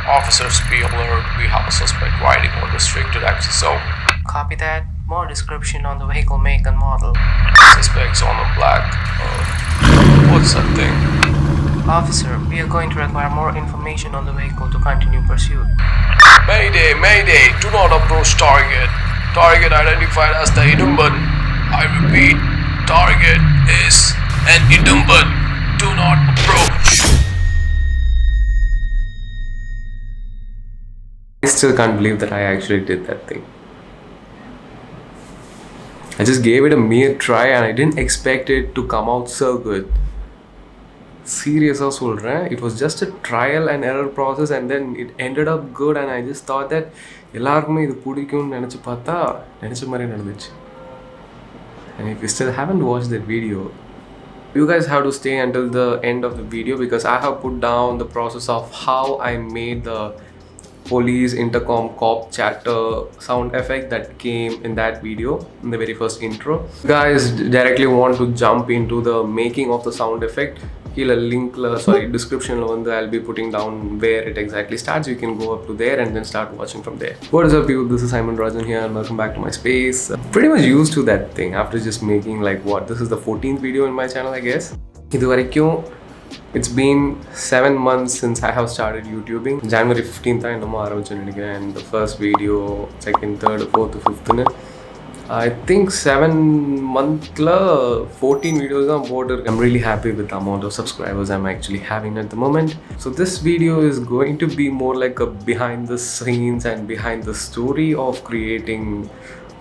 Officers, be alert. We have a suspect riding on restricted access zone. Copy that. More description on the vehicle make and model. Suspects on a black. What's that thing? Officer, we are going to require more information on the vehicle to continue pursuit. Mayday, mayday. Do not approach target. Target identified as the Idumban. I repeat, target is an Idumban. Do not approach. I still can't believe that I actually did that thing. I just gave it a mere try and I didn't expect it to come out so good. Seriously சொல்றேன், it was just a trial and error process and then it ended up good and I just thought that எல்லாருக்குமே இது பிடிக்கும்னு நினச்சி பார்த்தா நினச்ச மாதிரி நடந்துச்சு. And if you still haven't watched that video, you guys have to stay until the end of the video because I have put down the process of how I made the police intercom cop chatter sound effect that came in that video in the very first intro. You guys directly want to jump into the making of the sound effect, description I'll be putting down where it exactly starts. You can go up to there and then start watching from there. What is up people, this is Simon Rajan here and welcome back to my space. Pretty much used to that thing after just making this is the 14th video in my channel I guess. It's been 7 months since I have started YouTubing. January 15th and the first video, second, third, fourth, fifth. I think 7 months 14 videos on board. I'm really happy with the amount of subscribers I'm actually having at the moment. So this video is going to be more like a behind the scenes and behind the story of creating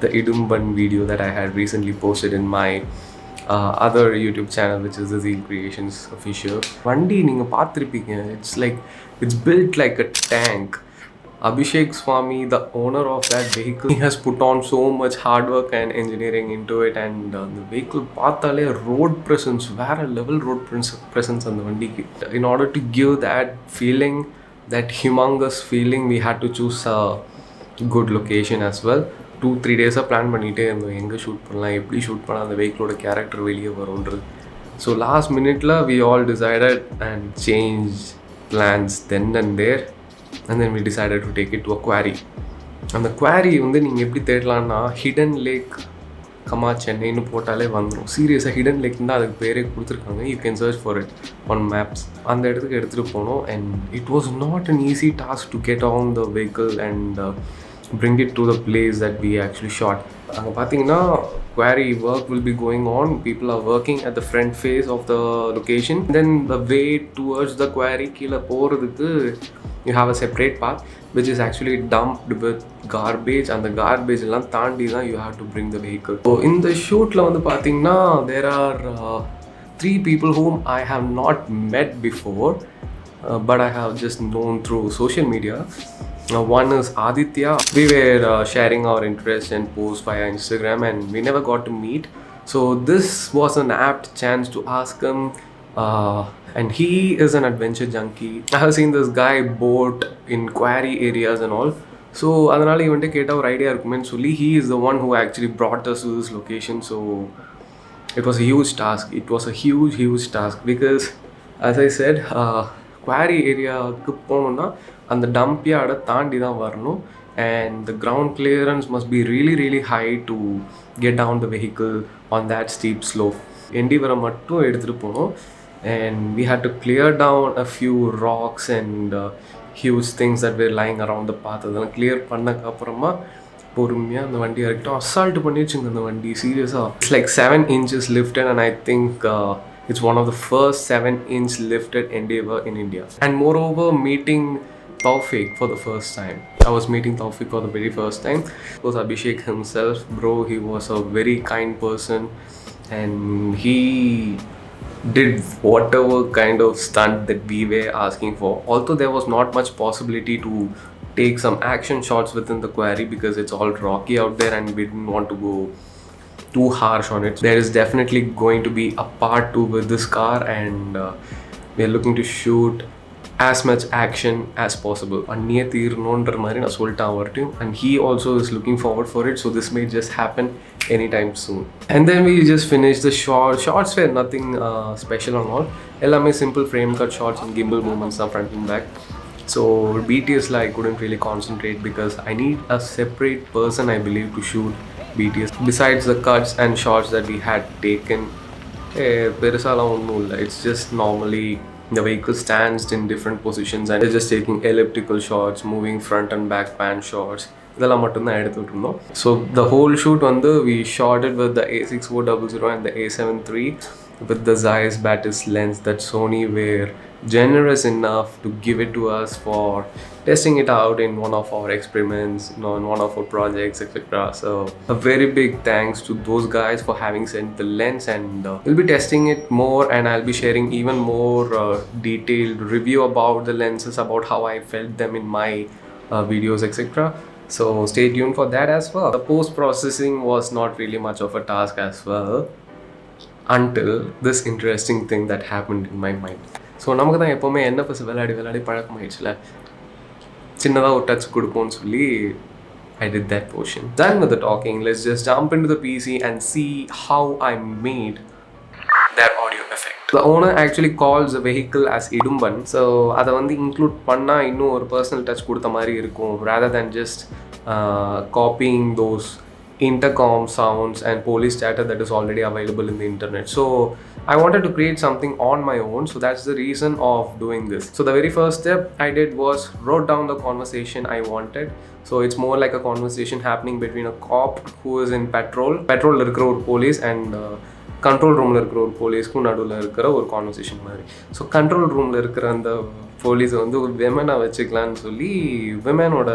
the Idumban video that I had recently posted in my other YouTube channel, which is the Zeal Creations official. Vandi neenga paathirupinga, it's built like a tank. Abhishek Swami, the owner of that vehicle, he has put on so much hard work and engineering into it, and the vehicle paathale road presence, vera level road presence on the vandiki. In order to give that feeling, that humongous feeling, we had to choose a good location as well. 2-3 days plan பண்ணிகிட்டே இருந்தோம் எங்கே shoot பண்ணலாம், எப்படி shoot பண்ணால் அந்த வெஹிக்கிளோட character வெளியே வரும்ன்றது. So last மினிட்ல we all decided and changed plans then and there and then we decided to take it to a quarry. அந்த குவாரி நீங்கள் எப்படி தேடலான்னா ஹிடன் லேக் சென்னைன்னு போட்டாலே வந்துடும். சீரியஸாக ஹிடன் லேக் தான் அதுக்கு பேரே கொடுத்துருக்காங்க. You can search for it on maps. அந்த இடத்துக்கு எடுத்துகிட்டு போனோம் and it was not an easy task to get on the vehicle and bring it to the place that we actually shot. அங்கே பார்த்தீங்கன்னா quarry work will be going on. People are working at the front face of the location. Then the way towards the quarry கீழே போகிறதுக்கு you have a separate path which is actually dumped with garbage. அந்த garbage எல்லாம் தாண்டி தான் you have to bring the vehicle. So இந்த ஷூட்டில் பார்த்தீங்கன்னா there are 3 people whom I have not met before but I have just known through social media. One is Aditya. We were sharing our interests and posts via Instagram and we never got to meet. So this was an apt chance to ask him. And he is an adventure junkie. I have seen this guy boat in quarry areas and all. So அதனால இவன்ட்ட கேட்டால் ஒரு idea இருக்குமேன்னு சொல்லி he is the one who actually brought us to this location. So it was a huge task. It was a huge task because as I said, quarry ஏரியாவுக்கு போகணுன்னா அந்த dump யார்டை தாண்டி தான் வரணும் and the ground clearance must be really high to get down the vehicle on that steep slope. எண்டிவரை மட்டும் எடுத்துகிட்டு போனோம் and we had to clear down a few rocks and huge things that were lying around the path. அதெல்லாம் clear பண்ணக்கப்புறமா பொறுமையாக அந்த வண்டி இறக்கிட்டோம். Assault பண்ணிடுச்சுங்க அந்த வண்டி. சீரியஸாக it's like 7 inches lifted and I think it's one of the first 7-inch lifted endeavor in India. And moreover, meeting Taufik for the first time. I was meeting Taufik for the very first time. It was Abhishek himself, bro. He was a very kind person and he did whatever kind of stunt that we were asking for. Although there was not much possibility to take some action shots within the quarry because it's all rocky out there and we didn't want to go too harsh on it. There is definitely going to be a part 2 with this car and we are looking to shoot as much action as possible. Anniye theerunondra mari na solta avartiyum and he also is looking forward for it, so this may just happen anytime soon. And then we just finished the shots were nothing special or all. Ellame simple frame cut shots and gimbal movements front and back. So BTS like couldn't really concentrate because I need a separate person, I believe, to shoot BTS besides the cuts and shots that we had taken. பெருசாலாம் ஒன்றும் இல்லை. It's just normally the vehicle stands in different positions and they're just taking elliptical shots, moving front and back pan shots. இதெல்லாம் மட்டும்தான் எடுத்துகிட்டு இருந்தோம். So the whole shoot வந்து we shot it with the A6400 and the A7 III with the Zeiss Batis lens that Sony were generous enough to give it to us for testing it out in one of our experiments, in one of our projects, etc. So a very big thanks to those guys for having sent the lens, and we'll be testing it more, and I'll be sharing even more detailed review about the lenses, about how I felt them in my videos, etc. So stay tuned for that as well. The post-processing was not really much of a task as well until this interesting thing that happened in my mind. So நமக்கு தான் எப்போவுமே NFS விளையாடி பழக்கமாயிடுச்சுல, சின்னதாக ஒரு touch கொடுப்போம்னு சொல்லி I did that portion. Done with the talking, let's just jump into the PC and see how I made that audio effect. The owner actually calls the vehicle as Idumban. So அதை வந்து include பண்ணால் இன்னும் ஒரு personal touch கொடுத்த மாதிரி இருக்கும், rather than just copying those intercom sounds and police data that is already available in the internet. So I wanted to create something on my own, so that's the reason of doing this. So the very first step I did was wrote down the conversation I wanted. So it's more like a conversation happening between a cop who is in patrol இருக்கிற ஒரு police and control ரூமில் இருக்கிற ஒரு போலீஸ்க்கும் நடுவில் இருக்கிற ஒரு conversation மாதிரி. So control ரூமில் இருக்கிற அந்த போலீஸை வந்து ஒரு விமனாக வச்சுக்கலான்னு சொல்லி விமனோட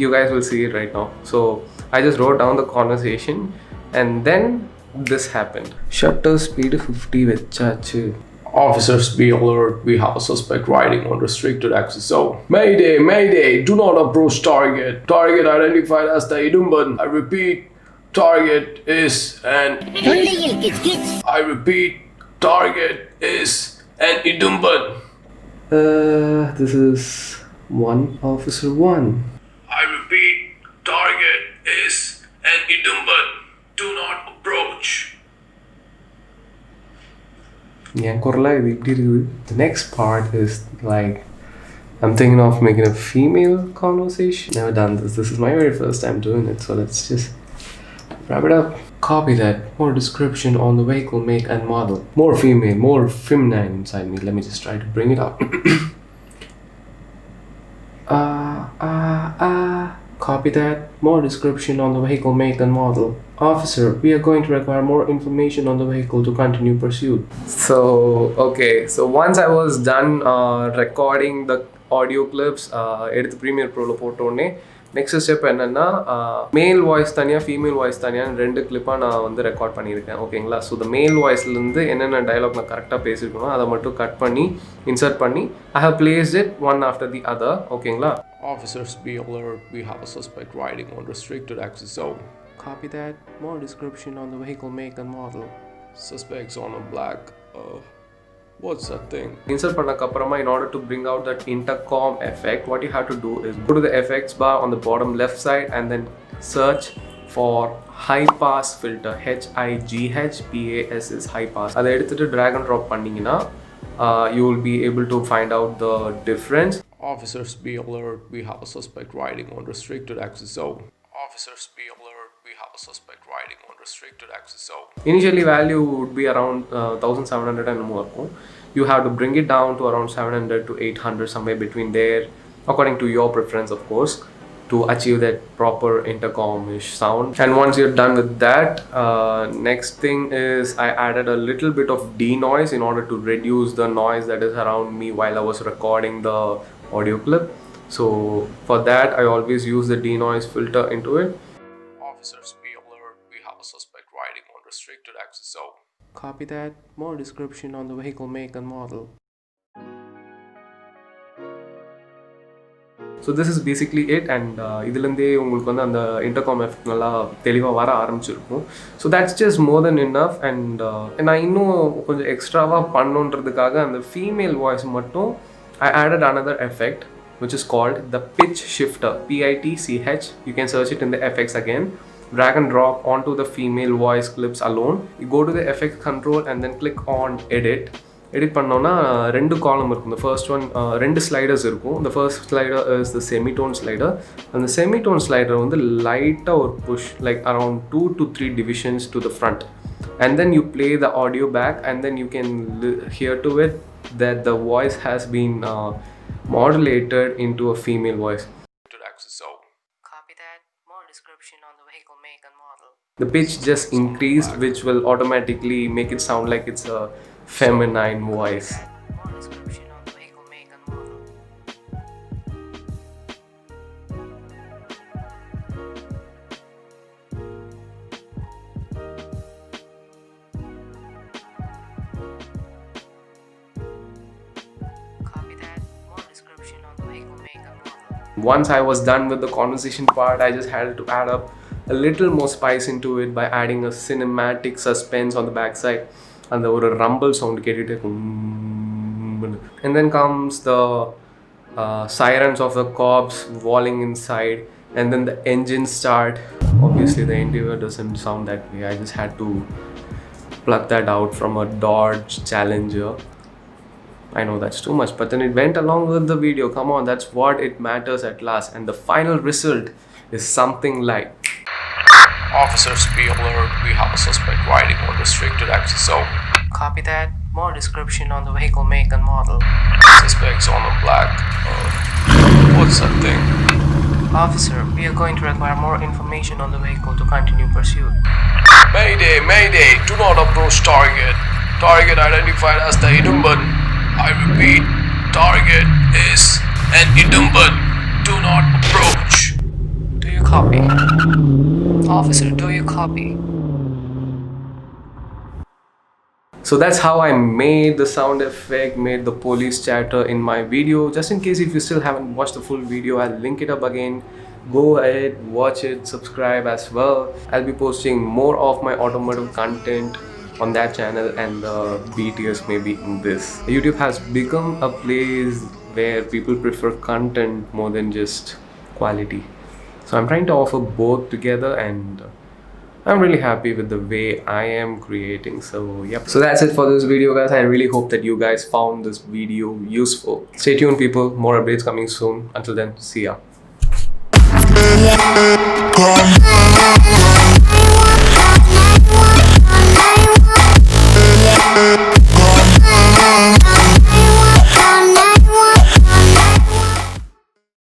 you guys will see it right now. So I just wrote down the conversation and then this happened. Shutter speed 50 vechachu. Officers, be alert. We have a suspect riding on restricted access zone. Mayday, mayday. Do not approach target. Target identified as the Idumban. I repeat, target is an... I repeat, target is an Idumban. This is Officer 1. I repeat, target is an Idumban. Do not approach. The next part is like, I'm thinking of making a female conversation. Never done this. This is my very first time doing it, so let's just wrap it up. Copy that. More description on the vehicle, make and model. More female, more feminine inside me. Let me just try to bring it up. Copy that. More description on the vehicle, make and model. Officer, we are going to require more information on the vehicle to continue pursuit. So, okay. So once I was done recording the audio clips, எடுத்து Premiere Pro போட்டோன்னே next step என்னென்னா மேல் voice தனியாக female voice தனியாக 2 கிளிப்பாக நான் வந்து record பண்ணியிருக்கேன். ஓகேங்களா? ஸோ த மேல் வாய்ஸ்லேருந்து என்னென்ன டைலாக் நான் கரெக்டாக பேசியிருக்கணும் அதை மட்டும் கட் பண்ணி இன்சர்ட் பண்ணி I have placed it one after the other. ஓகேங்களா? Officers, be alert. We have a suspect riding on restricted access zone. Copy that. More description on the vehicle, make and model. Suspects on a black... what's that thing? Insert பண்ணக்கப்புறமா, in order to bring out that intercom effect, what you have to do is go to the effects bar on the bottom left side and then search for high pass filter. HIGHPAS is high pass. அதை எடுத்துட்டு drag and drop பண்ணீங்கன்னா you will be able to find out the difference. Officers, be alert. We have a suspect riding on restricted access zone. Officers, be alert. We have a suspect riding on restricted access zone. Initially value would be around 1700 and more. You have to bring it down to around 700 to 800, somewhere between there, according to your preference, of course, to achieve that proper intercom-ish sound. And once you're done with that, next thing is I added a little bit of denoise in order to reduce the noise that is around me while I was recording the audio clip. So for that, I always use the denoise filter into it. Officers, be alert. We have a suspect riding on restricted access zone. Copy that. More description on the vehicle, make and model. So this is basically it, and இதுலேருந்தே உங்களுக்கு வந்து அந்த intercom effect நல்லா தெளிவாக வர ஆரம்பிச்சிருக்கும். So that's just more then enough. And நான் இன்னும் கொஞ்சம் எக்ஸ்ட்ராவாக பண்ணுன்றதுக்காக அந்த ஃபீமேல் வாய்ஸ் மட்டும் I added another effect which is called the pitch shifter, PITCH. You can search it in the FX again. Drag and drop onto the female voice clips alone. You go to the effect control and then click on edit, edit பண்ணோன்னா 2 காலம் இருக்கும். the first one 2 sliders இருக்கும். the first slider is the semitone slider. அந்த semitone slider வந்து லைட்டாக ஒரு push like around 2 to 3 divisions to the front, and then you play the audio back, and then you can hear to it that the voice has been modulated into a female voice. Copy that. More description on the vehicle make and model. The pitch just increased, which will automatically make it sound like it's a feminine voice. More description on the vehicle make and model. Copy that. More description on the vehicle make and model. Once I was done with the conversation part, I just had to add up a little more spice into it by adding a cinematic suspense on the backside and the rumble sound கேட்டுட்டே இருக்கும். And then comes the sirens of the cops walling inside, and then the engines start. Obviously the interior doesn't sound that way. I just had to plug that out from a Dodge Challenger. I know that's too much, but then it went along with the video. Come on, that's what it matters at last. And the final result is something like, Officers, be alert. We have a suspect riding on restricted access zone. Copy that. More description on the vehicle make and model. Suspects on a black. What's that thing? Officer, we are going to require more information on the vehicle to continue pursuit. Mayday, mayday. Do not approach target. Target identified as the Idumban. I repeat, target is an Idumban. Do not approach. Do you copy? Officer, do you copy? so that's how I made the sound effect, made the police chatter in my video. Just in case if you still haven't watched the full video, I'll link it up again. Go ahead, watch it, subscribe as well. I'll be posting more of my automotive content on that channel, and the BTS maybe in this. YouTube has become a place where people prefer content more than just quality. So I'm trying to offer both together, and I'm really happy with the way I am creating. So yep. So that's it for this video, guys. I really hope that you guys found this video useful. Stay tuned, people. More updates coming soon. Until then, see ya.